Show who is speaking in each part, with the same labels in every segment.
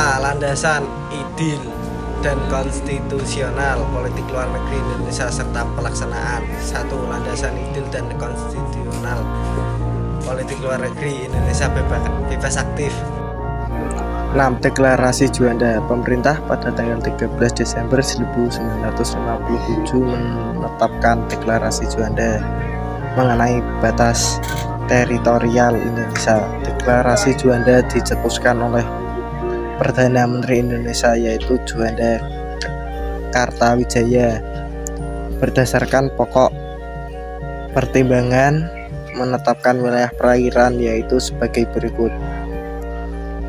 Speaker 1: A. Landasan idil dan konstitusional politik luar negeri Indonesia serta pelaksanaan. 1. Landasan idil dan konstitusional politik luar negeri Indonesia bebas aktif. 6. Deklarasi Juanda. Pemerintah pada tanggal 13 Desember 1957 menetapkan Deklarasi Juanda mengenai batas teritorial Indonesia. Deklarasi Juanda dicetuskan oleh Perdana Menteri Indonesia yaitu Juanda Kartawijaya berdasarkan pokok pertimbangan menetapkan wilayah perairan yaitu sebagai berikut.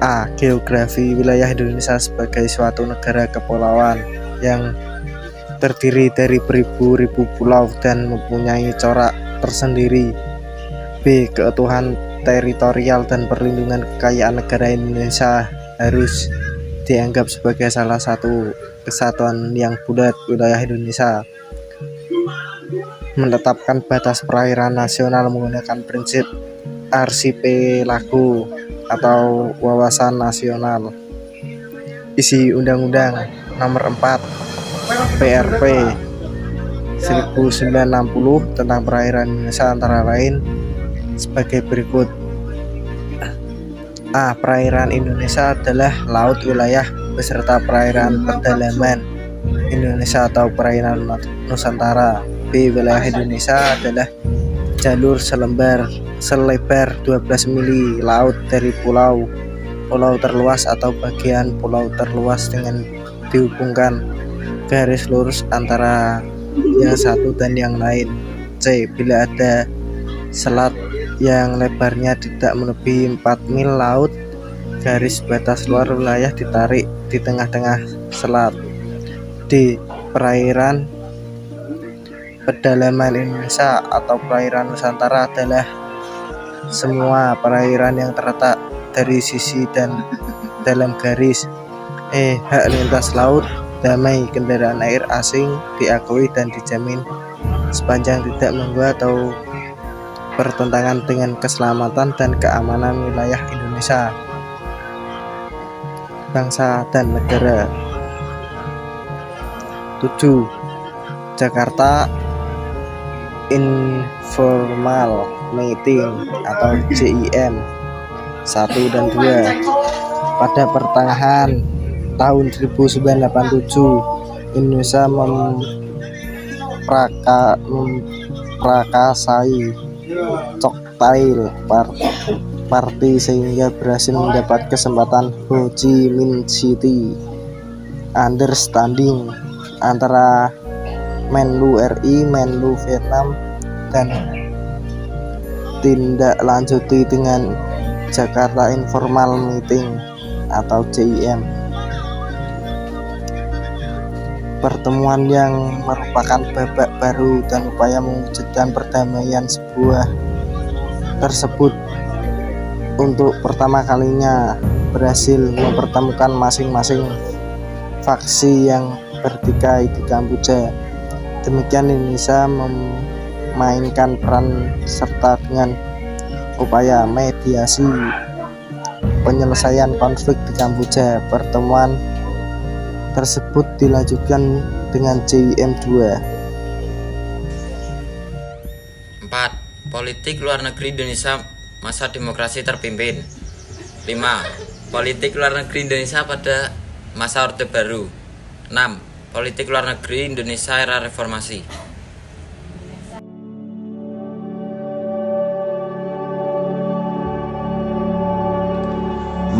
Speaker 1: A. Geografi wilayah Indonesia sebagai suatu negara kepulauan yang terdiri dari beribu-ribu pulau dan mempunyai corak tersendiri. B. Keutuhan teritorial dan perlindungan kekayaan negara Indonesia harus dianggap sebagai salah satu kesatuan yang bulat. Wilayah Indonesia menetapkan batas perairan nasional menggunakan prinsip arsipelago atau wawasan nasional. Isi Undang-Undang Nomor 4 PRP 1960 tentang perairan Indonesia antara lain sebagai berikut. A. Perairan Indonesia adalah laut wilayah beserta perairan pedalaman Indonesia atau perairan Nusantara. B. Wilayah Indonesia adalah jalur selebar 12 mili laut dari pulau terluas atau bagian pulau terluas dengan dihubungkan garis lurus antara yang satu dan yang lain. C. Bila ada selat yang lebarnya tidak melebihi 4 mil laut, garis batas luar wilayah ditarik di tengah-tengah selat. D. Perairan pedalaman Indonesia atau perairan Nusantara adalah semua perairan yang terletak dari sisi dan dalam garis. E. Hak lintas laut damai kendaraan air asing diakui dan dijamin sepanjang tidak membuat atau bertentangan dengan keselamatan dan keamanan wilayah Indonesia, bangsa dan negara. 7. Jakarta Informal Meeting atau JIM 1 dan 2. Pada pertengahan tahun 1987 Indonesia memprakasai Choktail Party sehingga berhasil mendapat kesempatan Ho Chi Minh City Understanding antara Menlu RI, Menlu Vietnam dan tindak lanjuti dengan Jakarta Informal Meeting atau JIM. Pertemuan yang merupakan babak baru dan upaya mewujudkan perdamaian tersebut untuk pertama kalinya berhasil mempertemukan masing-masing faksi yang bertikai di Kamboja. Demikian Indonesia memainkan peran serta dengan upaya mediasi penyelesaian konflik di Kamboja. Pertemuan tersebut dilanjutkan dengan JIM 2.
Speaker 2: 4. Politik luar negeri Indonesia masa demokrasi terpimpin. 5. Politik luar negeri Indonesia pada masa Orde Baru. 6. Politik luar negeri Indonesia era reformasi.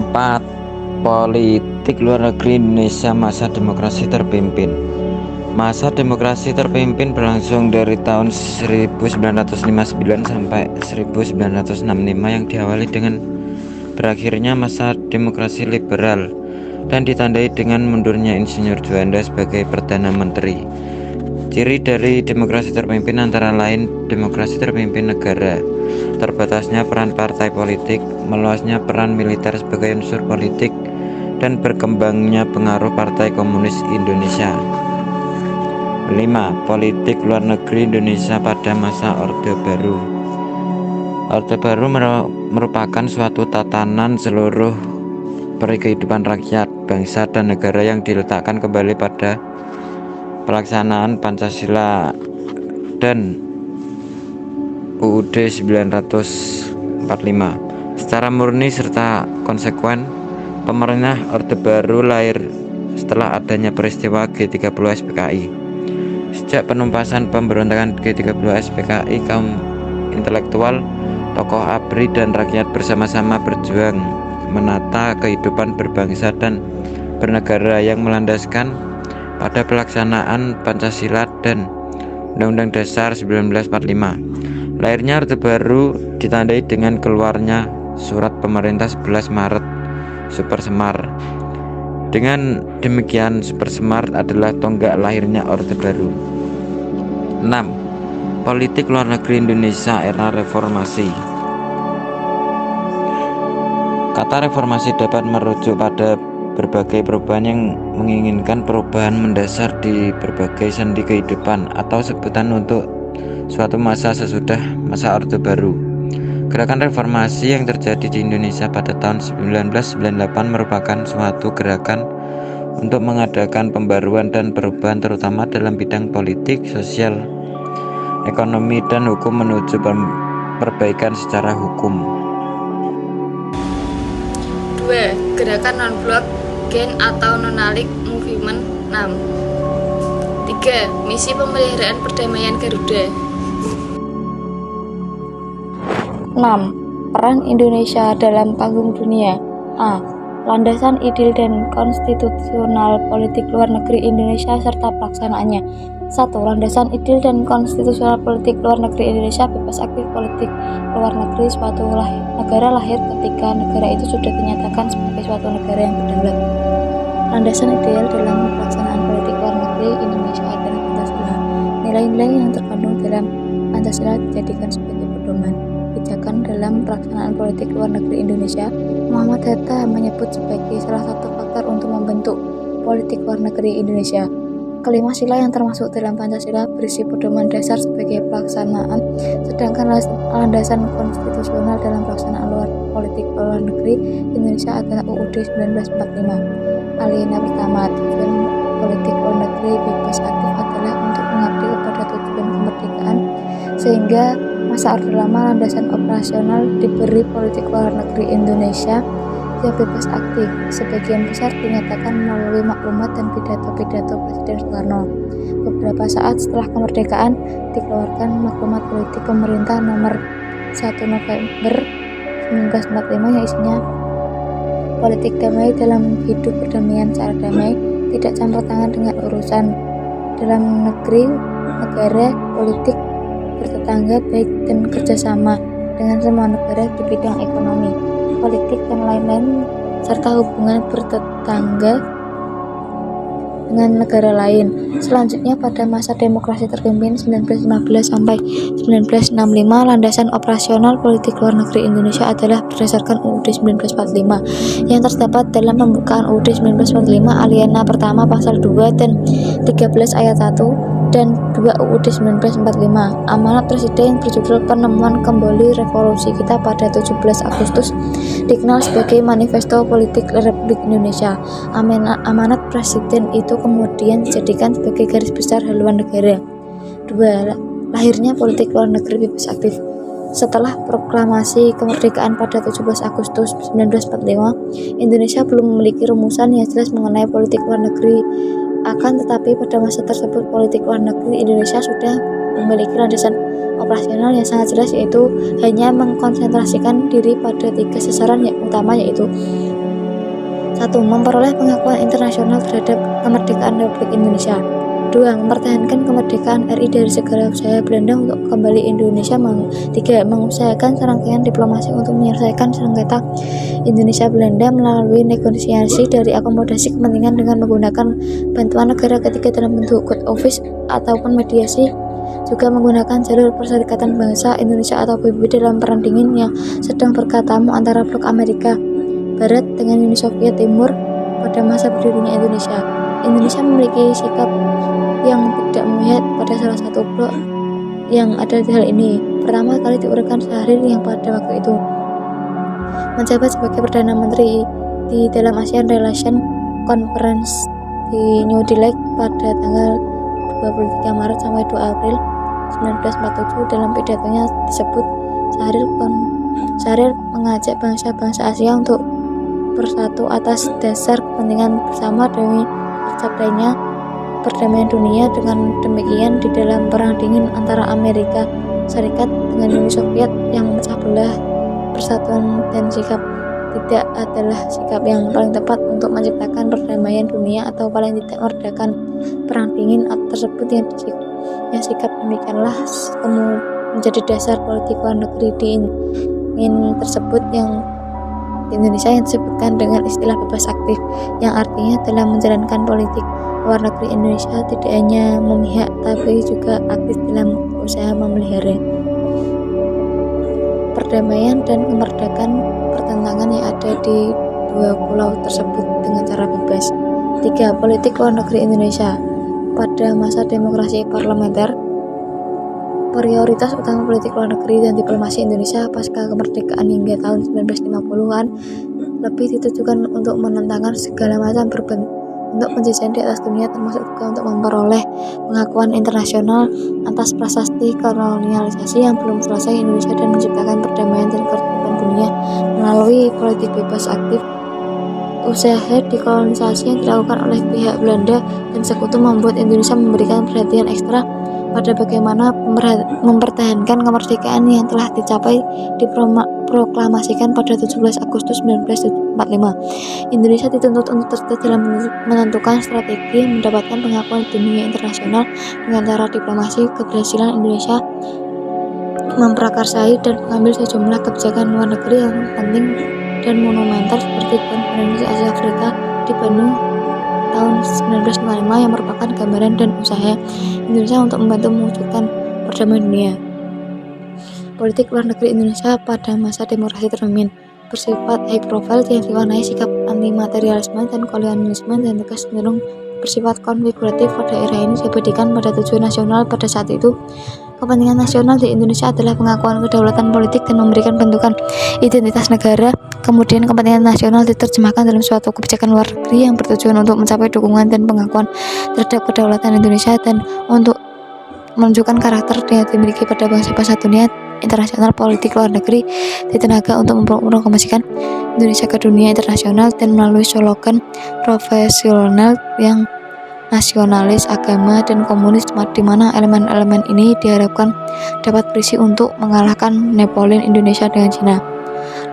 Speaker 3: 4. Politik luar negeri Indonesia masa demokrasi terpimpin. Masa demokrasi terpimpin berlangsung dari tahun 1959 sampai 1965 yang diawali dengan berakhirnya masa demokrasi liberal dan ditandai dengan mundurnya Insinyur Juanda sebagai Perdana Menteri. Ciri dari demokrasi terpimpin antara lain demokrasi terpimpin negara, terbatasnya peran partai politik, meluasnya peran militer sebagai unsur politik, dan berkembangnya pengaruh Partai Komunis Indonesia. 5. Politik luar negeri Indonesia pada masa Orde Baru. Orde Baru merupakan suatu tatanan seluruh peri kehidupan rakyat, bangsa, dan negara yang diletakkan kembali pada pelaksanaan Pancasila dan UUD 1945. Secara murni serta konsekuen, pemerintah Orde Baru lahir setelah adanya peristiwa G30 SPKI. Sejak penumpasan pemberontakan G30 SPKI, kaum intelektual, tokoh ABRI, dan rakyat bersama-sama berjuang menata kehidupan berbangsa dan bernegara yang melandaskan pada pelaksanaan Pancasila dan Undang-Undang Dasar 1945. Lahirnya Orde Baru ditandai dengan keluarnya surat pemerintah 11 Maret Super Semar. Dengan demikian, Super Semar adalah tonggak lahirnya Orde Baru. 6. Politik luar negeri Indonesia era reformasi. Kata reformasi dapat merujuk pada berbagai perubahan yang menginginkan perubahan mendasar di berbagai sendi kehidupan atau sebutan untuk suatu masa sesudah masa Orde Baru. Gerakan reformasi yang terjadi di Indonesia pada tahun 1998 merupakan suatu gerakan untuk mengadakan pembaruan dan perubahan terutama dalam bidang politik, sosial, ekonomi, dan hukum menuju perbaikan secara hukum.
Speaker 4: 2. Gerakan non-blok Gen atau Nonalic Movement. 6. 3. Misi pemeliharaan perdamaian Garuda. 6. Peran Indonesia dalam panggung dunia. A. Landasan ideal dan konstitusional politik luar negeri Indonesia serta pelaksanaannya. 1. Landasan ideal dan konstitusional politik luar negeri Indonesia. Bebas aktif politik luar negeri suatu negara lahir ketika negara itu sudah dinyatakan sebagai suatu negara yang berdaulat. Landasan ideal dalam pelaksanaan politik luar negeri Indonesia adalah Pancasila. Nilai-nilai yang terkandung dalam Pancasila dijadikan sebagai pedoman kebijakan dalam pelaksanaan politik luar negeri Indonesia. Muhammad Hatta menyebut sebagai salah satu faktor untuk membentuk politik luar negeri Indonesia. Kelima sila yang termasuk dalam Pancasila berisi pedoman dasar sebagai pelaksanaan, sedangkan landasan konstitusional dalam pelaksanaan politik luar negeri Indonesia adalah UUD 1945. Alinia pertama, tujuan politik luar negeri bebas aktif adalah untuk mengabdi kepada tujuan kemerdekaan, sehingga masa Orde Lama landasan operasional diberi politik luar negeri Indonesia yang bebas aktif, sebagian besar dinyatakan melalui maklumat dan pidato-pidato Presiden Soekarno. Beberapa saat setelah kemerdekaan, dikeluarkan maklumat politik pemerintah nomor 1 November 1945 yang isinya politik damai dalam hidup berdamaian secara damai, tidak campur tangan dengan urusan dalam negeri, negara, politik bertetangga baik dan kerjasama dengan semua negara di bidang ekonomi, politik, dan lain-lain, serta hubungan bertetangga dengan negara lain. Selanjutnya, pada masa demokrasi terpimpin 1915 sampai 1965, landasan operasional politik luar negeri Indonesia adalah berdasarkan UUD 1945 yang terdapat dalam pembukaan UUD 1945 alinea pertama pasal 2 dan 13 ayat 1 dan 2 UUD 1945. Amanat Presiden berjudul Penemuan Kembali Revolusi Kita pada 17 Agustus dikenal sebagai Manifesto Politik Republik Indonesia. Amanat Presiden itu kemudian dijadikan sebagai garis besar haluan negara. 2. Lahirnya politik luar negeri bebas aktif. Setelah proklamasi kemerdekaan pada 17 Agustus 1945, Indonesia belum memiliki rumusan yang jelas mengenai politik luar negeri. Akan tetapi pada masa tersebut politik luar negeri Indonesia sudah memiliki landasan operasional yang sangat jelas, yaitu hanya mengkonsentrasikan diri pada 3 sasaran yang utama, yaitu 1. Memperoleh pengakuan internasional terhadap kemerdekaan Republik Indonesia. 2. Mempertahankan kemerdekaan RI dari segala usaha Belanda untuk kembali Indonesia. 3. Mengusahakan serangkaian diplomasi untuk menyelesaikan sengketa Indonesia-Belanda melalui negosiasi dari akomodasi kepentingan dengan menggunakan bantuan negara ketiga dalam bentuk good office ataupun mediasi. Juga menggunakan jalur Perserikatan Bangsa Indonesia atau PBB dalam perang dingin yang sedang berkatamu antara blok Amerika Barat dengan Uni Soviet Timur pada masa berdirinya Indonesia. Indonesia memiliki sikap yang tidak memihak pada salah satu blok yang ada di hal ini. Pertama kali diuraikan Syahrir yang pada waktu itu menjabat sebagai Perdana Menteri di dalam ASEAN Relation Conference di New Delhi pada tanggal 23 Maret sampai 2 April 1947. Dalam pidatonya disebut Syahrir mengajak bangsa-bangsa Asia untuk bersatu atas dasar kepentingan bersama demi tercapainya perdamaian dunia. Dengan demikian, di dalam perang dingin antara Amerika Serikat dengan Uni Soviet yang memecah belah persatuan dan sikap tidak adalah sikap yang paling tepat untuk menciptakan perdamaian dunia atau paling tidak meredakan perang dingin tersebut. Yang sikap demikianlah menjadi dasar politik luar negeri dingin tersebut yang di Indonesia yang disebutkan dengan istilah bebas aktif, yang artinya dalam menjalankan politik luar negeri Indonesia tidak hanya memihak tapi juga aktif dalam usaha memelihara perdamaian dan kemerdekaan pertentangan yang ada di dua pulau tersebut dengan cara bebas. 3. Politik luar negeri Indonesia pada masa demokrasi parlementer. Prioritas utama politik luar negeri dan diplomasi Indonesia pasca kemerdekaan hingga tahun 1950-an lebih ditujukan untuk menentangkan segala macam bentuk penjajahan di atas dunia, termasuk juga untuk memperoleh pengakuan internasional atas prasasti kolonialisasi yang belum selesai Indonesia dan menciptakan perdamaian dan ketertiban dunia melalui politik bebas aktif. Usaha dekolonisasi yang dilakukan oleh pihak Belanda dan sekutu membuat Indonesia memberikan perhatian ekstra pada bagaimana mempertahankan kemerdekaan yang telah dicapai diproklamasikan pada 17 Agustus 1945. Indonesia dituntut untuk terus dalam menentukan strategi mendapatkan pengakuan dunia internasional dengan cara diplomasi. Keberhasilan Indonesia memprakarsai dan mengambil sejumlah kebijakan luar negeri yang penting dan monumental seperti Konferensi Asia Afrika di Bandung tahun 1955 yang merupakan gambaran dan usaha Indonesia untuk membantu mewujudkan perdamaian dunia. Politik luar negeri Indonesia pada masa demokrasi terpimpin bersifat high profile yang diwarnai sikap anti materialisme dan kolonialisme dan tegas cenderung bersifat konfiguratif. Pada era ini diabadikan pada tujuan nasional pada saat itu. Kepentingan nasional di Indonesia adalah pengakuan kedaulatan politik dan memberikan bentukan identitas negara. Kemudian kepentingan nasional diterjemahkan dalam suatu kebijakan luar negeri yang bertujuan untuk mencapai dukungan dan pengakuan terhadap kedaulatan Indonesia dan untuk menunjukkan karakter yang dimiliki pada bangsa-bangsa dunia. Internasional politik luar negeri ditenaga untuk mempromosikan Indonesia ke dunia internasional dan melalui slogan profesional yang nasionalis, agama, dan komunis, di mana elemen-elemen ini diharapkan dapat berisi untuk mengalahkan Napoleon Indonesia dengan Cina.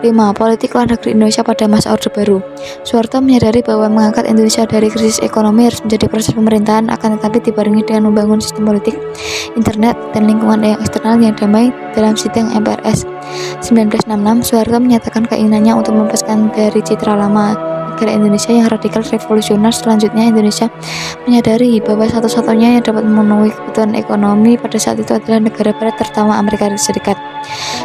Speaker 4: 5. Politik luar negeri Indonesia pada masa Orde Baru. Soeharto menyadari bahwa mengangkat Indonesia dari krisis ekonomi harus menjadi proses pemerintahan, akan tetapi dibarengi dengan membangun sistem politik, internet, dan lingkungan yang eksternal yang damai. Dalam sidang MPRS 1966, Soeharto menyatakan keinginannya untuk melepaskan dari citra lama negara Indonesia yang radikal revolusioner. Selanjutnya, Indonesia menyadari bahwa satu-satunya yang dapat memenuhi kebutuhan ekonomi pada saat itu adalah negara barat, terutama Amerika Serikat.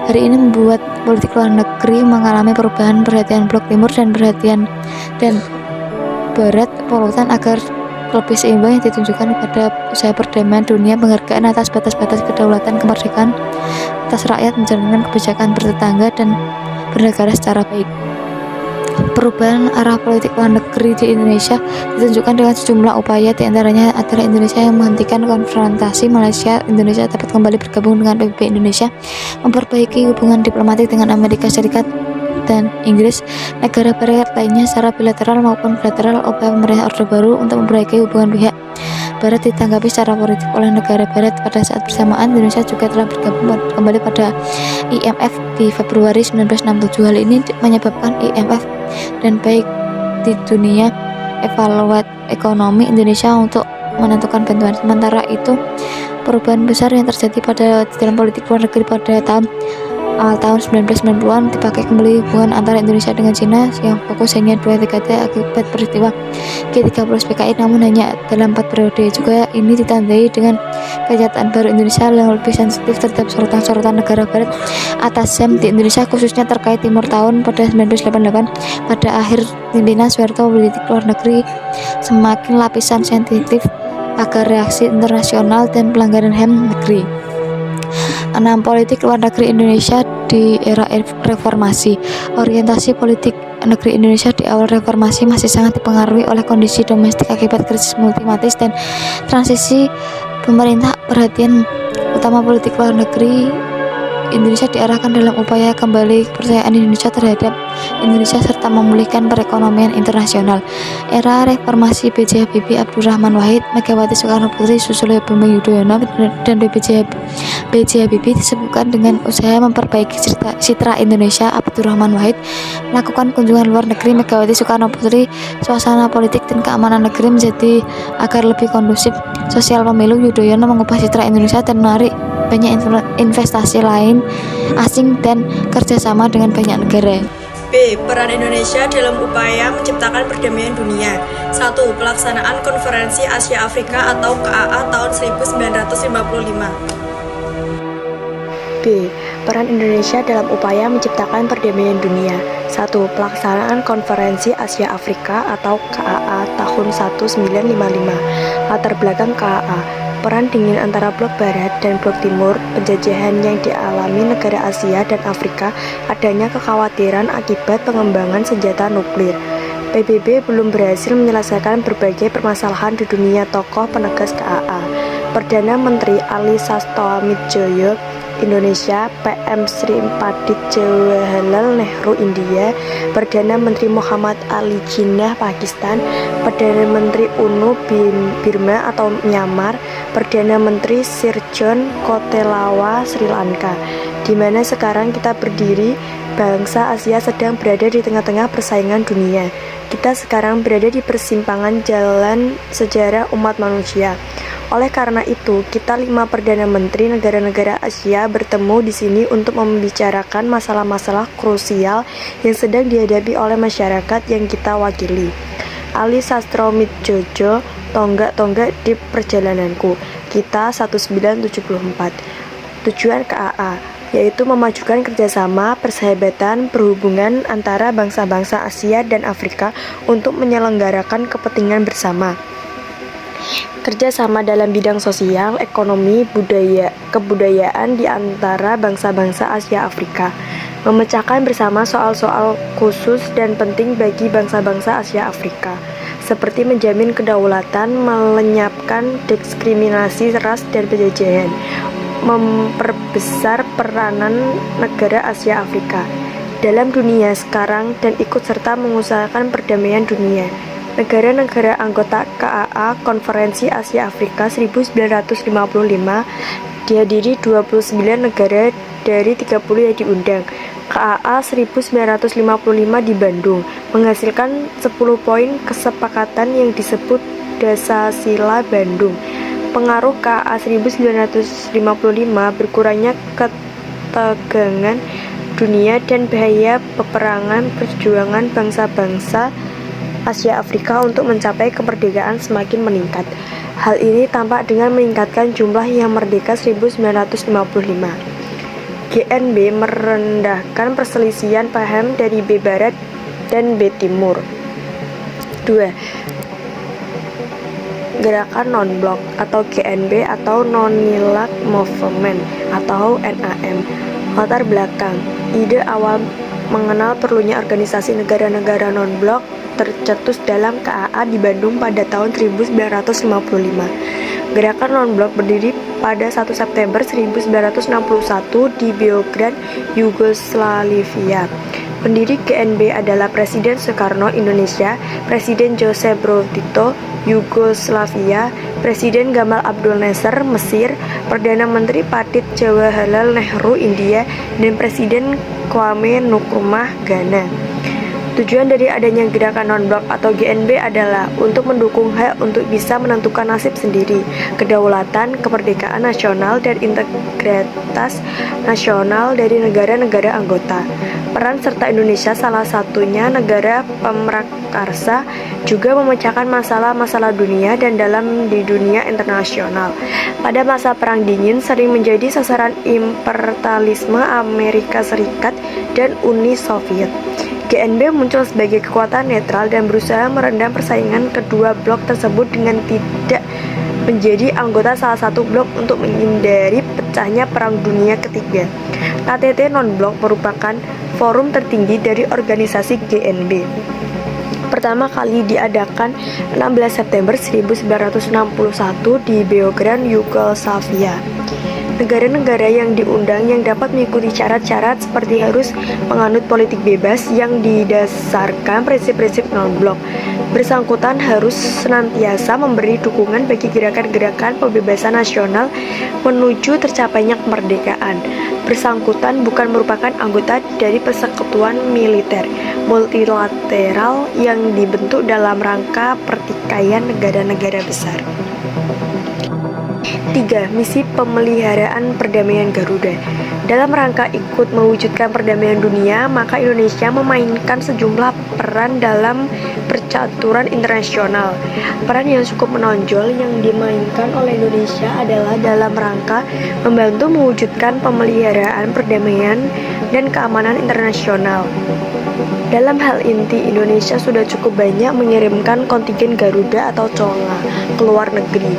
Speaker 4: Hari ini membuat politik luar negeri mengalami perubahan perhatian blok timur dan perhatian dan barat polutan agar lebih seimbang yang ditunjukkan pada usaha perdamaian dunia, penghargaan atas batas-batas kedaulatan, kemerdekaan atas rakyat, menjalankan kebijakan bertetangga dan bernegara secara baik. Perubahan arah politik luar negeri di Indonesia ditunjukkan dengan sejumlah upaya, diantaranya adalah Indonesia yang menghentikan konfrontasi Malaysia, Indonesia dapat kembali bergabung dengan PBB Indonesia, memperbaiki hubungan diplomatik dengan Amerika Serikat dan Inggris, negara barat lainnya secara bilateral maupun bilateral. Upaya pemerintah Orde Baru untuk memperbaiki hubungan pihak barat ditanggapi secara politik oleh negara barat. Pada saat bersamaan, Indonesia juga telah bergabung kembali pada IMF di Februari 1967. Hal ini menyebabkan IMF dan baik di dunia evaluat ekonomi Indonesia untuk menentukan bantuan. Sementara itu, perubahan besar yang terjadi pada dalam politik luar negeri pada awal tahun 1990-an dipakai kembali hubungan antara Indonesia dengan Cina yang fokus hanya 2 dekade akibat peristiwa G30 PKI, namun hanya dalam 4 periode. Juga ini ditandai dengan kenyataan baru Indonesia yang lebih sensitif terhadap sorotan-sorotan negara barat atas HAM di Indonesia, khususnya terkait Timur Tahun pada 1988. Pada akhir pimpinan Soeharto, politik luar negeri semakin lapisan sensitif agar reaksi internasional dan pelanggaran HAM negeri. 6. Politik luar negeri Indonesia di era reformasi. Orientasi politik negeri Indonesia di awal reformasi masih sangat dipengaruhi oleh kondisi domestik akibat krisis multimatis dan transisi pemerintah. Perhatian utama politik luar negeri Indonesia diarahkan dalam upaya kembali kepercayaan Indonesia terhadap Indonesia serta memulihkan perekonomian internasional. Era reformasi B.J. Habibie, Abdurrahman Wahid, Megawati Soekarno Putri, Susilo Bambang Yudhoyono dan B.J. Habibie disebutkan dengan usaha memperbaiki citra Indonesia. Abdurrahman Wahid melakukan kunjungan luar negeri. Megawati Soekarno Putri, suasana politik dan keamanan negeri menjadi agar lebih kondusif. Sosial pemilu, Yudhoyono mengubah citra Indonesia dan menarik banyak investasi lain asing dan kerjasama dengan banyak negara.
Speaker 5: B. Peran Indonesia dalam upaya menciptakan perdamaian dunia. 1. Pelaksanaan Konferensi Asia Afrika atau KAA tahun 1955.
Speaker 6: B. Peran Indonesia dalam upaya menciptakan perdamaian dunia. 1. Pelaksanaan Konferensi Asia Afrika atau KAA tahun 1955. Latar belakang KAA: perang dingin antara blok barat dan blok timur, penjajahan yang dialami negara Asia dan Afrika, adanya kekhawatiran akibat pengembangan senjata nuklir. PBB belum berhasil menyelesaikan berbagai permasalahan di dunia. Tokoh penegas KAA: Perdana Menteri Ali Sastro-Amidjoyo Indonesia, PM Sri Padit Jawaharlal Nehru India, Perdana Menteri Muhammad Ali Jinnah Pakistan, Perdana Menteri UNU Birma atau Myanmar, Perdana Menteri Sirjon Kotelawa Sri Lanka. Di mana sekarang kita berdiri, bangsa Asia sedang berada di tengah-tengah persaingan dunia. Kita sekarang berada di persimpangan jalan sejarah umat manusia. Oleh karena itu, kita 5 Perdana Menteri negara-negara Asia bertemu di sini untuk membicarakan masalah-masalah krusial yang sedang dihadapi oleh masyarakat yang kita wakili. Ali Sastro-Amidjojo, tonggak-tonggak di perjalananku. Kita 1974. Tujuan KAA yaitu memajukan kerjasama, persahabatan, perhubungan antara bangsa-bangsa Asia dan Afrika untuk menyelenggarakan kepentingan bersama. Kerjasama dalam bidang sosial, ekonomi, kebudayaan di antara bangsa-bangsa Asia Afrika. Memecahkan bersama soal-soal khusus dan penting bagi bangsa-bangsa Asia Afrika, seperti menjamin kedaulatan, melenyapkan diskriminasi ras dan penjajahan, memperbesar peranan negara Asia Afrika dalam dunia sekarang dan ikut serta mengusahakan perdamaian dunia. Negara-negara anggota KAA Konferensi Asia Afrika 1955 dihadiri 29 negara dari 30 yang diundang. KAA 1955 di Bandung menghasilkan 10 poin kesepakatan yang disebut Dasasila Bandung. Pengaruh KAA 1955 berkurangnya ketegangan dunia dan bahaya peperangan perjuangan bangsa-bangsa Asia Afrika untuk mencapai kemerdekaan semakin meningkat. Hal ini tampak dengan meningkatkan jumlah yang merdeka 1955. GNB merendahkan perselisihan paham dari B Barat dan B Timur. 2. Gerakan Non-Blok atau GNB atau Non-Nilak Movement atau NAM. Latar belakang: ide awal mengenal perlunya organisasi negara-negara non-blok tercetus dalam KAA di Bandung pada tahun 1955. Gerakan non-blok berdiri pada 1 September 1961 di Beograd, Yugoslavia. Pendiri GNB adalah Presiden Soekarno Indonesia, Presiden Joseph Broz Tito Yugoslavia, Presiden Gamal Abdel Nasser Mesir, Perdana Menteri Padit Jawaharlal Nehru India, dan Presiden Kwame Nkrumah Ghana. Tujuan dari adanya gerakan non-blok atau GNB adalah untuk mendukung hak untuk bisa menentukan nasib sendiri, kedaulatan, kemerdekaan nasional, dan integritas nasional dari negara-negara anggota. Peran serta Indonesia, salah satunya negara pemrakarsa, juga memecahkan masalah-masalah dunia dan dalam di dunia internasional. Pada masa Perang Dingin sering menjadi sasaran imperialisme Amerika Serikat dan Uni Soviet. GNB muncul sebagai kekuatan netral dan berusaha meredam persaingan kedua blok tersebut dengan tidak menjadi anggota salah satu blok untuk menghindari pecahnya Perang Dunia Ketiga. KTT non-blok merupakan forum tertinggi dari organisasi GNB. Pertama kali diadakan 16 September 1961 di Beograd, Yugoslavia. Negara-negara yang diundang yang dapat mengikuti syarat-syarat seperti harus menganut politik bebas yang didasarkan prinsip-prinsip non-blok. Bersangkutan harus senantiasa memberi dukungan bagi gerakan-gerakan pembebasan nasional menuju tercapainya kemerdekaan. Bersangkutan bukan merupakan anggota dari persekutuan militer multilateral yang dibentuk dalam rangka pertikaian negara-negara besar. 3. Misi pemeliharaan perdamaian Garuda. Dalam rangka ikut mewujudkan perdamaian dunia, maka Indonesia memainkan sejumlah peran dalam percaturan internasional. Peran yang cukup menonjol yang dimainkan oleh Indonesia adalah dalam rangka membantu mewujudkan pemeliharaan perdamaian dan keamanan internasional. Dalam hal inti, Indonesia sudah cukup banyak mengirimkan kontingen Garuda atau Conga ke luar negeri.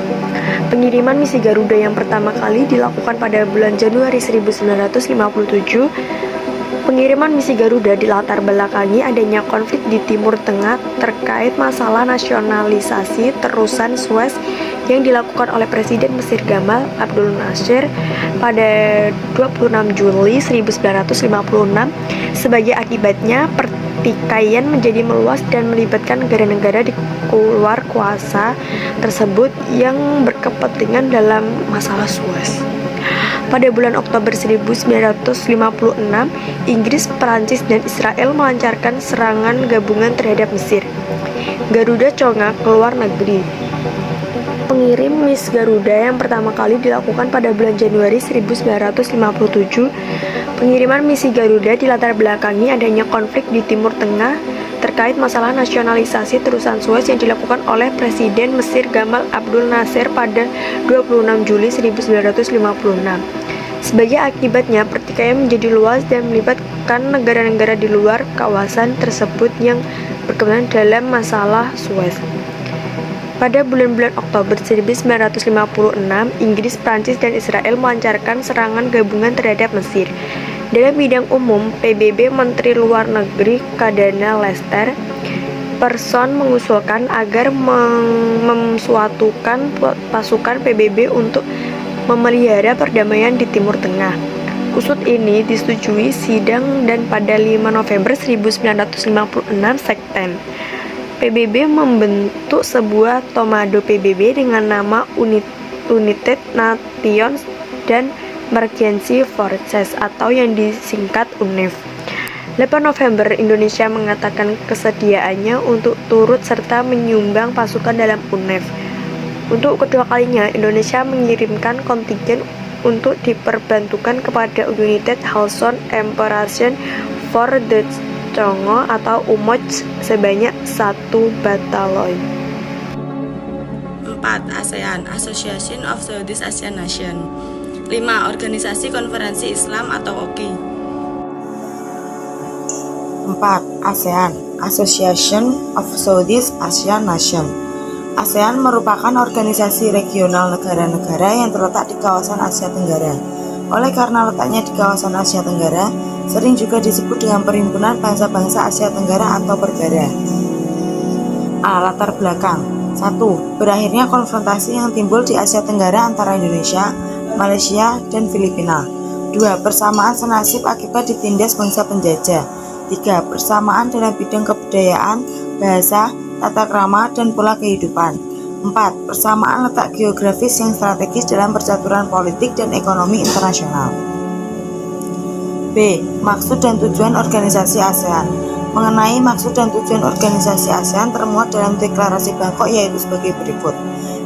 Speaker 6: Pengiriman misi Garuda yang pertama kali dilakukan pada bulan Januari 1957. Pengiriman misi Garuda dilatar belakangi adanya konflik di Timur Tengah terkait masalah nasionalisasi terusan Suez yang dilakukan oleh Presiden Mesir Gamal Abdul Nasir pada 26 Juli 1956. Sebagai akibatnya, pertikaian menjadi meluas dan melibatkan negara-negara di luar kuasa tersebut yang berkepentingan dalam masalah Suez. Pada bulan Oktober 1956, Inggris, Perancis, dan Israel melancarkan serangan gabungan terhadap Mesir. Garuda Conga ke luar negeri. Pengirim Miss Garuda yang pertama kali dilakukan pada bulan Januari 1957. Pengiriman misi Garuda dilatar belakangi adanya konflik di Timur Tengah terkait masalah nasionalisasi terusan Suez yang dilakukan oleh Presiden Mesir Gamal Abdul Nasir pada 26 Juli 1956. Sebagai akibatnya, pertikaian menjadi luas dan melibatkan negara-negara di luar kawasan tersebut yang berkepentingan dalam masalah Suez. Pada bulan-bulan Oktober 1956, Inggris, Prancis, dan Israel melancarkan serangan gabungan terhadap Mesir. Dalam bidang umum, PBB Menteri Luar Negeri Kadana Lester Person mengusulkan agar memsuatukan pasukan PBB untuk memelihara perdamaian di Timur Tengah. Usut ini disetujui sidang dan pada 5 November 1956 Sekten PBB membentuk sebuah Tomado PBB dengan nama United Nations dan Emergency Forces atau yang disingkat UNEF. 8 November Indonesia mengatakan kesediaannya untuk turut serta menyumbang pasukan dalam UNEF. Untuk kedua kalinya Indonesia mengirimkan kontingen untuk diperbantukan kepada United Halson Operation for the Congo atau UMOC sebanyak 1 batalion.
Speaker 5: 4. ASEAN, Association of Southeast Asian Nations. 5. Organisasi Konferensi Islam atau OKI.
Speaker 7: 4. ASEAN, Association of Southeast Asian Nations. ASEAN merupakan organisasi regional negara-negara yang terletak di kawasan Asia Tenggara. Oleh karena letaknya di kawasan Asia Tenggara, sering juga disebut dengan Perhimpunan Bangsa-Bangsa Asia Tenggara atau Perbara. A. Latar belakang. 1. Berakhirnya konfrontasi yang timbul di Asia Tenggara antara Indonesia, Malaysia, dan Filipina. 2. Persamaan senasib akibat ditindas bangsa penjajah. 3. Persamaan dalam bidang kebudayaan, bahasa, tata krama, dan pola kehidupan. 4. Persamaan letak geografis yang strategis dalam percaturan politik dan ekonomi internasional. B. Maksud dan tujuan organisasi ASEAN. Mengenai maksud dan tujuan organisasi ASEAN termuat dalam deklarasi Bangkok yaitu sebagai berikut.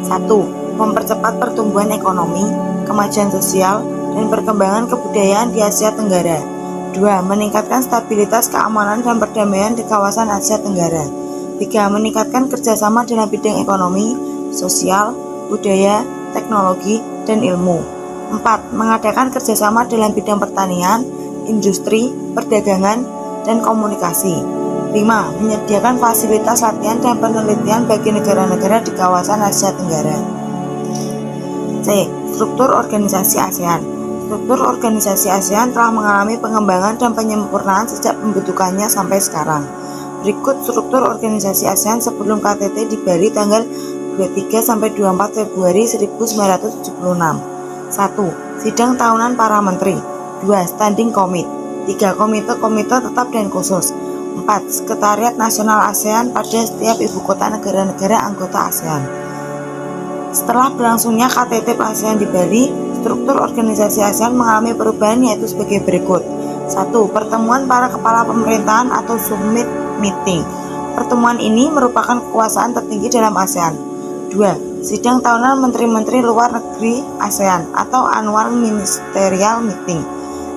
Speaker 7: 1. Mempercepat pertumbuhan ekonomi, kemajuan sosial, dan perkembangan kebudayaan di Asia Tenggara. 2. Meningkatkan stabilitas keamanan dan perdamaian di kawasan Asia Tenggara. 3. Meningkatkan kerjasama dalam bidang ekonomi, sosial, budaya, teknologi, dan ilmu. 4. Mengadakan kerjasama dalam bidang pertanian, industri, perdagangan, dan komunikasi. 5. Menyediakan fasilitas latihan dan penelitian bagi negara-negara di kawasan Asia Tenggara. C. Struktur organisasi ASEAN. struktur organisasi ASEAN telah mengalami pengembangan dan penyempurnaan sejak pembentukannya sampai sekarang. Berikut struktur organisasi ASEAN sebelum KTT di Bali tanggal 23-24 Februari 1976. 1. Sidang tahunan para menteri. 2. Standing Committee. 3. Komite tetap dan khusus. 4. Sekretariat Nasional ASEAN pada setiap ibu kota negara-negara anggota ASEAN. Setelah berlangsungnya KTT ASEAN di Bali, struktur organisasi ASEAN mengalami perubahan yaitu sebagai berikut. 1. Pertemuan para kepala pemerintahan atau summit meeting. Pertemuan ini merupakan kekuasaan tertinggi dalam ASEAN. 2. Sidang tahunan Menteri-Menteri Luar Negeri ASEAN atau Annual Ministerial Meeting.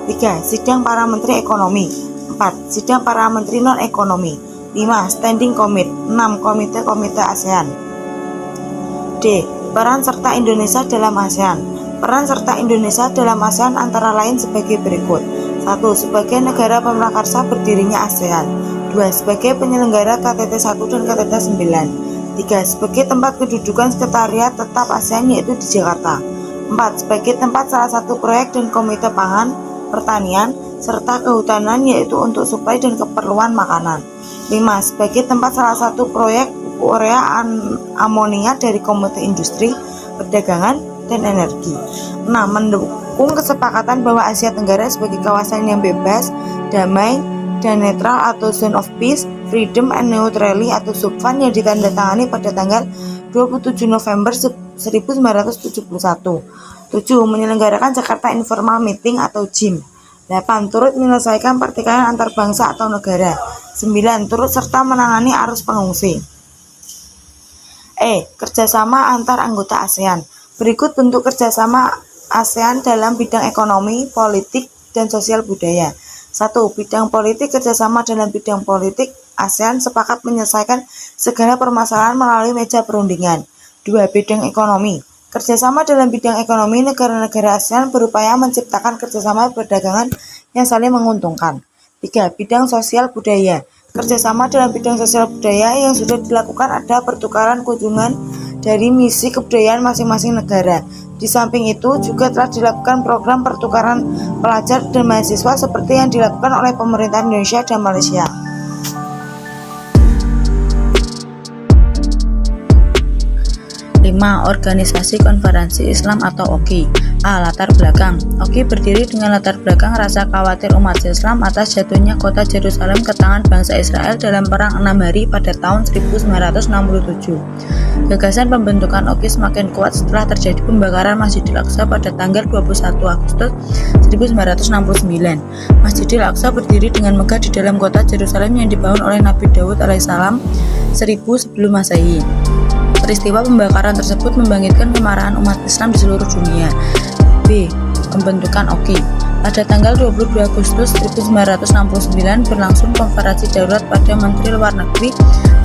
Speaker 7: 3. Sidang para Menteri Ekonomi. 4. Sidang para Menteri Non-Ekonomi. 5. Standing Committee. 6. Komite-komite ASEAN. D. Peran serta Indonesia dalam ASEAN. Peran serta Indonesia dalam ASEAN antara lain sebagai berikut. 1. Sebagai negara pemrakarsa berdirinya ASEAN. 2. Sebagai penyelenggara KTT 1 dan KTT 9. 3. Sebagai tempat kedudukan sekretariat tetap ASEAN yaitu di Jakarta. 4. Sebagai tempat salah satu proyek dan komite pangan, pertanian, serta kehutanan yaitu untuk suplai dan keperluan makanan. 5. Sebagai tempat salah satu proyek urea amonia dari komite industri, perdagangan, dan energi. 6. Mendukung kesepakatan bahwa Asia Tenggara sebagai kawasan yang bebas, damai, dan netral atau Zone of Peace, Freedom and Neutrality atau SUBFAN yang ditandatangani pada tanggal 27 November 1971. 7. Menyelenggarakan Jakarta Informal Meeting atau JIM. 8. Turut menyelesaikan pertikaian antar bangsa atau negara. 9. Turut serta menangani arus pengungsi. Kerjasama antar anggota ASEAN. Berikut bentuk kerjasama ASEAN dalam bidang ekonomi, politik, dan sosial budaya. 1. Bidang politik. Kerjasama dalam bidang politik ASEAN sepakat menyelesaikan segala permasalahan melalui meja perundingan. 2. Bidang ekonomi. Kerjasama dalam bidang ekonomi negara-negara ASEAN berupaya menciptakan kerjasama perdagangan yang saling menguntungkan. 3. Bidang sosial budaya. Kerjasama dalam bidang sosial budaya yang sudah dilakukan ada pertukaran kunjungan dari misi kebudayaan masing-masing negara. Di samping itu juga telah dilakukan program pertukaran pelajar dan mahasiswa seperti yang dilakukan oleh pemerintah Indonesia dan Malaysia.
Speaker 4: Organisasi Konferensi Islam atau OKI. Latar belakang. OKI berdiri dengan latar belakang rasa khawatir umat Islam atas jatuhnya kota Yerusalem ke tangan bangsa Israel dalam perang 6 hari pada tahun 1967. Gagasan pembentukan OKI semakin kuat setelah terjadi pembakaran Masjidil Aqsa pada tanggal 21 Agustus 1969. Masjidil Aqsa berdiri dengan megah di dalam kota Yerusalem yang dibangun oleh Nabi Daud alaihissalam 1000 sebelum Masehi. Peristiwa pembakaran tersebut membangkitkan kemarahan umat Islam di seluruh dunia. B. Pembentukan OKI. Pada tanggal 22 Agustus 1969 berlangsung konferensi darurat pada Menteri Luar Negeri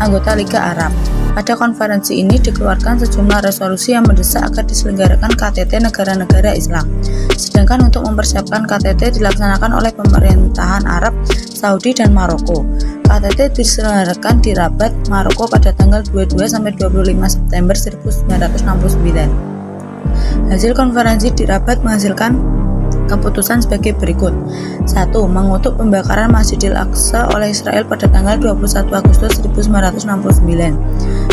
Speaker 4: anggota Liga Arab. Pada konferensi ini dikeluarkan sejumlah resolusi yang mendesak agar diselenggarakan KTT negara-negara Islam. Sedangkan untuk mempersiapkan KTT dilaksanakan oleh pemerintahan Arab, Saudi, dan Maroko. KTT diselenggarakan di Rabat, Maroko pada tanggal 22-25 September 1969. Hasil konferensi di Rabat menghasilkan keputusan sebagai berikut. 1. Mengutuk pembakaran Masjidil Aqsa oleh Israel pada tanggal 21 Agustus 1969.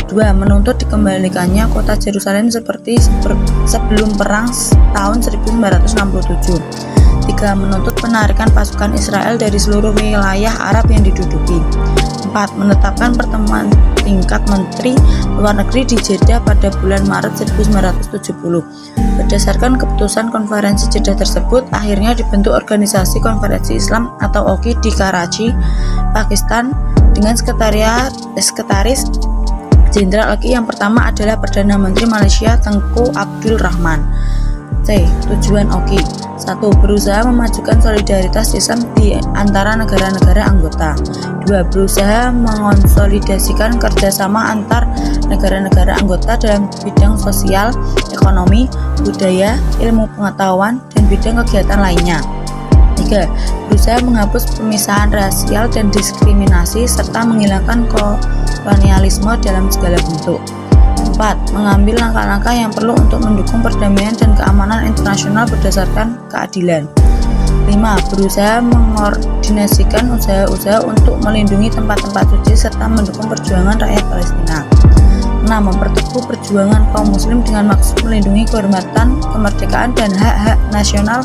Speaker 4: 2. Menuntut dikembalikannya kota Yerusalem seperti sebelum perang tahun 1967. 3. Menuntut penarikan pasukan Israel dari seluruh wilayah Arab yang diduduki. 4. Menetapkan pertemuan tingkat Menteri Luar Negeri di Jeddah pada bulan Maret 1970. Berdasarkan keputusan konferensi Jeddah tersebut, akhirnya dibentuk Organisasi Konferensi Islam atau OKI di Karachi, Pakistan, dengan sekretaris Jenderal OKI yang pertama adalah Perdana Menteri Malaysia Tengku Abdul Rahman. C. Tujuan OKI. 1. Berusaha memajukan solidaritas Islam di antara negara-negara anggota. 2. Berusaha mengonsolidasikan kerjasama antar negara-negara anggota dalam bidang sosial, ekonomi, budaya, ilmu pengetahuan, dan bidang kegiatan lainnya. 3. Berusaha menghapus pemisahan rasial dan diskriminasi serta menghilangkan kolonialisme dalam segala bentuk. 4. 4. Mengambil langkah-langkah yang perlu untuk mendukung perdamaian dan keamanan internasional berdasarkan keadilan. 5. Berusaha mengordinasikan usaha-usaha untuk melindungi tempat-tempat suci serta mendukung perjuangan rakyat Palestina. 6. Memperteguh perjuangan kaum muslim dengan maksud melindungi kehormatan, kemerdekaan, dan hak-hak nasional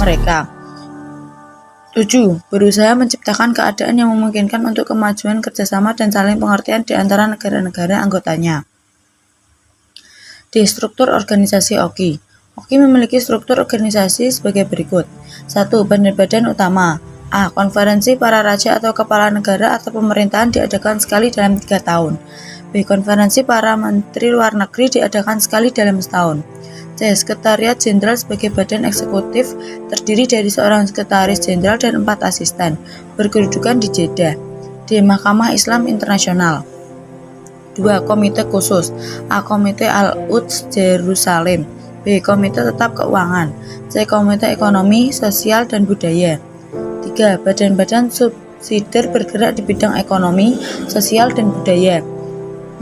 Speaker 4: mereka. 7. Berusaha menciptakan keadaan yang memungkinkan untuk kemajuan kerjasama dan saling pengertian di antara negara-negara anggotanya. D. Struktur organisasi OKI. OKI memiliki struktur organisasi sebagai berikut. 1. Badan-badan utama. A. Konferensi para raja atau kepala negara atau pemerintahan diadakan sekali dalam 3 tahun. B. Konferensi para menteri luar negeri diadakan sekali dalam setahun. C. Sekretariat Jenderal sebagai badan eksekutif terdiri dari seorang sekretaris jenderal dan 4 asisten, berkedudukan di Jeddah. D. Mahkamah Islam Internasional. 2. Komite khusus. A. Komite Al-Quds Yerusalem. B. Komite Tetap Keuangan. C. Komite Ekonomi, Sosial, dan Budaya. 3. Badan-badan subsidiar bergerak di bidang ekonomi, sosial, dan budaya.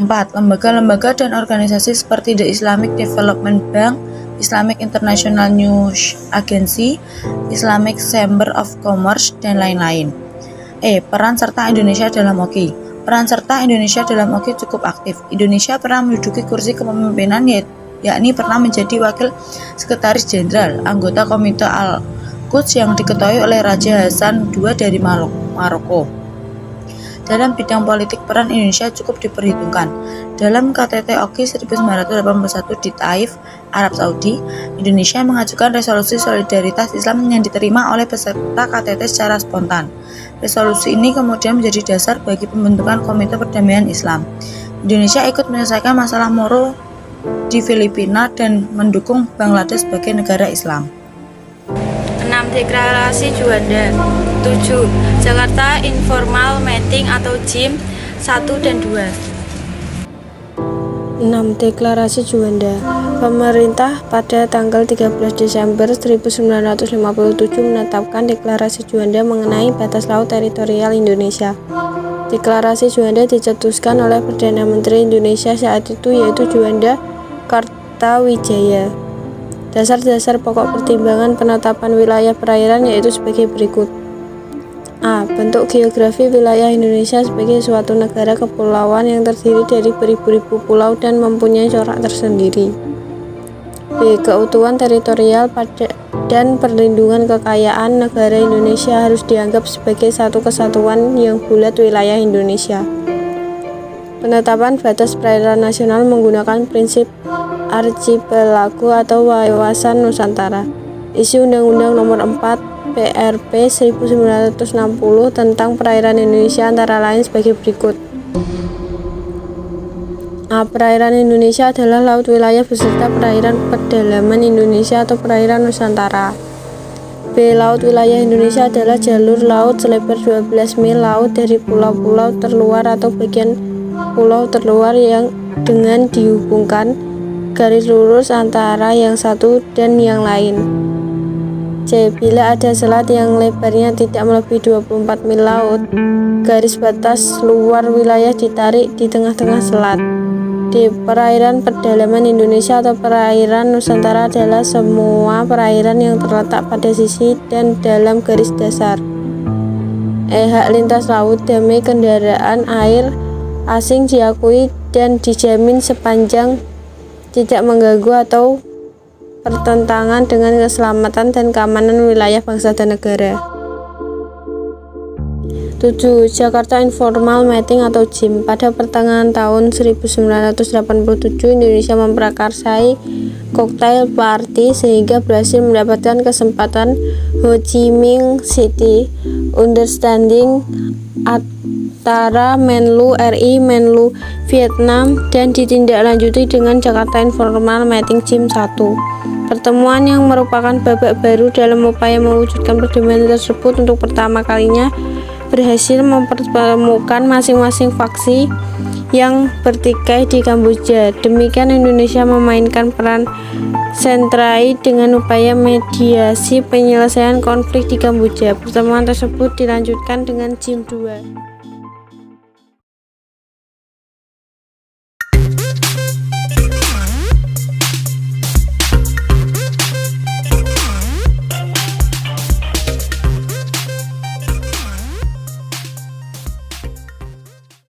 Speaker 4: 4. Lembaga-lembaga dan organisasi seperti The Islamic Development Bank, Islamic International News Agency, Islamic Chamber of Commerce, dan lain-lain. E. Peran serta Indonesia dalam OKI. Peran serta Indonesia dalam OKI cukup aktif. Indonesia pernah menduduki kursi kepemimpinan yakni pernah menjadi wakil sekretaris jenderal, anggota Komite Al-Quds yang diketuai oleh Raja Hasan II dari Maroko. Dalam bidang politik, peran Indonesia cukup diperhitungkan. Dalam KTT OKI 1981 di Taif, Arab Saudi, Indonesia mengajukan resolusi solidaritas Islam yang diterima oleh peserta KTT secara spontan. Resolusi ini kemudian menjadi dasar bagi pembentukan Komite Perdamaian Islam. Indonesia ikut menyelesaikan masalah Moro di Filipina dan mendukung Bangladesh sebagai negara Islam.
Speaker 5: 6. Deklarasi Juanda. 7. Jakarta Informal Meeting atau JIM 1 dan 2.
Speaker 6: 6. Deklarasi Juanda. Pemerintah pada tanggal 13 Desember 1957 menetapkan Deklarasi Juanda mengenai batas laut teritorial Indonesia. Deklarasi Juanda dicetuskan oleh Perdana Menteri Indonesia saat itu, yaitu Juanda Kartawijaya. Dasar-dasar pokok pertimbangan penetapan wilayah perairan yaitu sebagai berikut. A. Bentuk geografi wilayah Indonesia sebagai suatu negara kepulauan yang terdiri dari beribu-ribu pulau dan mempunyai corak tersendiri. B. Keutuhan teritorial dan perlindungan kekayaan negara Indonesia harus dianggap sebagai satu kesatuan yang bulat wilayah Indonesia. Penetapan batas perairan nasional menggunakan prinsip archipelago atau wawasan Nusantara. Isi Undang-Undang Nomor 4 PRP 1960 tentang perairan Indonesia antara lain sebagai berikut. A. Perairan Indonesia adalah laut wilayah beserta perairan pedalaman Indonesia atau perairan Nusantara. B. Laut wilayah Indonesia adalah jalur laut selebar 12 mil laut dari pulau-pulau terluar atau bagian pulau terluar yang dengan dihubungkan garis lurus antara yang satu dan yang lain. C. Bila ada selat yang lebarnya tidak melebihi 24 mil laut, garis batas luar wilayah ditarik di tengah-tengah selat. D. Perairan pedalaman Indonesia atau perairan Nusantara adalah semua perairan yang terletak pada sisi dan dalam garis dasar. E. Hak lintas laut damai kendaraan air asing diakui dan dijamin sepanjang tidak mengganggu atau pertentangan dengan keselamatan dan keamanan wilayah bangsa dan negara. 7. Jakarta Informal Meeting atau JIM. Pada pertengahan tahun 1987, Indonesia memprakarsai cocktail party sehingga berhasil mendapatkan kesempatan Ho Chi Minh City Understanding antara Menlu RI, Menlu Vietnam, dan ditindaklanjuti dengan Jakarta Informal Meeting JIM 1. Pertemuan yang merupakan babak baru dalam upaya mewujudkan perdamaian tersebut untuk pertama kalinya berhasil mempertemukan masing-masing faksi yang bertikai di Kamboja. Demikian Indonesia memainkan peran sentral dengan upaya mediasi penyelesaian konflik di Kamboja. Pertemuan tersebut dilanjutkan dengan JIM 2.